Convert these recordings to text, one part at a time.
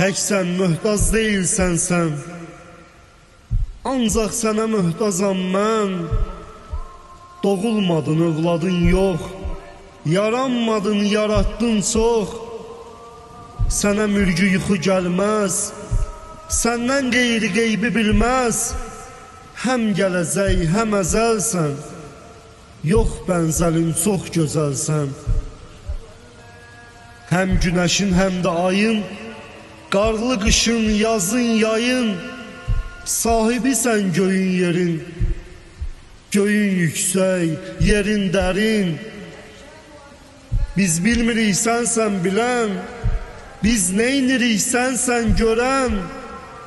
Təksən, möhtac deyilsən sən. Ancaq sənə möhtacam mən. Doğulmadın, övladın yox. Yaranmadın, yarattın çox. Sənə mürgü yuxu gəlməz. Səndən qeyri qeybi bilməz. Həm gələcək, həm əzəlsən. Yox bənzəlin, çox gözəlsən. Həm günəşin, həm də ayın, qarlı qışın, yazın, yayın, sahibisən göyün yerin. Göyün yüksək, yerin dərin. Biz bilmirik, sənsən bilən. Biz neynirik, sənsən görən.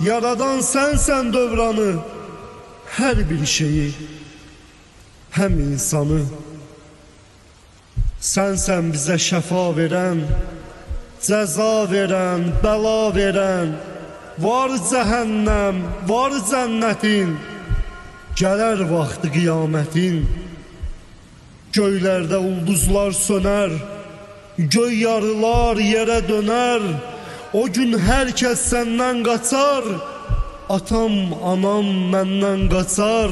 Yaradan sənsən dövranı, hər bir şeyi, həm insanı. Sənsən bizə şəfa verən, cəza verən, bəla verən. Var cəhənnəm, var cənnətin, gələr vaxtı qiyamətin. Göylərdə ulduzlar sönər, göy yarılar yerə dönər. O gün hər kəs səndən qaçar, atam, anam məndən qaçar.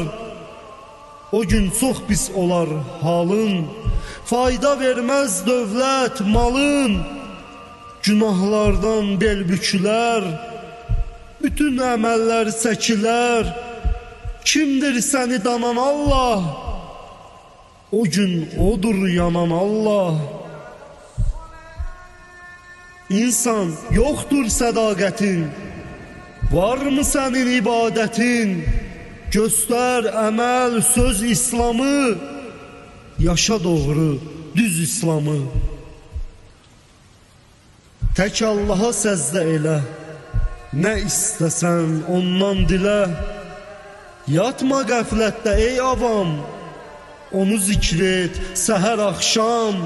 O gün çox pis olar halın, fayda verməz dövlət, malın. Günahlardan bel bükülər, bütün əməllər çəkilər. Kimdir səni danan Allah? O gün odur yanan Allah. İnsan, yoxdur sədaqətin, varmı sənin ibadətin? Göstər əməl, söz İslamı, yaşa doğru, düz İslamı. Tək Allaha səzdə elə, nə istəsən ondan dilə. Yatma qəflətdə ey avam, onu zikr et səhər axşam.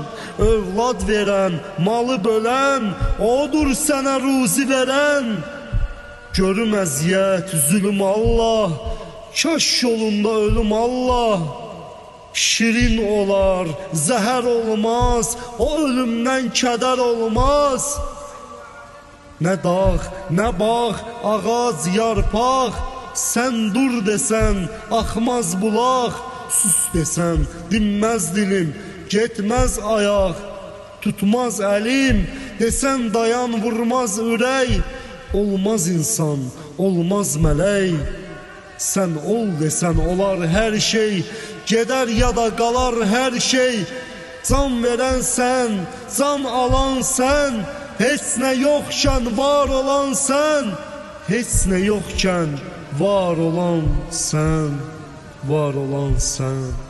Övlad verən, malı bölən, odur sənə ruzi verən. Görüm əziyyət, zülüm Allah, kaş yolunda ölüm Allah. Şirin olar, zəhər olmaz, o ölümdən kədər olmaz. Nə dağ, nə bağ, ağac, yarpaq, sən dur desən, axmaz bulaq. Sus desən, dinməz dilim, getməz ayaq, tutmaz əlim. Desən dayan, vurmaz ürək, olmaz insan, olmaz mələk. Sən ol desən olar hər şey, gedər ya da qalar hər şey. Can verən sən, can alan sən, heç nə yoxkən var olan sən. Heç nə yoxkən var olan sən, var olan sən.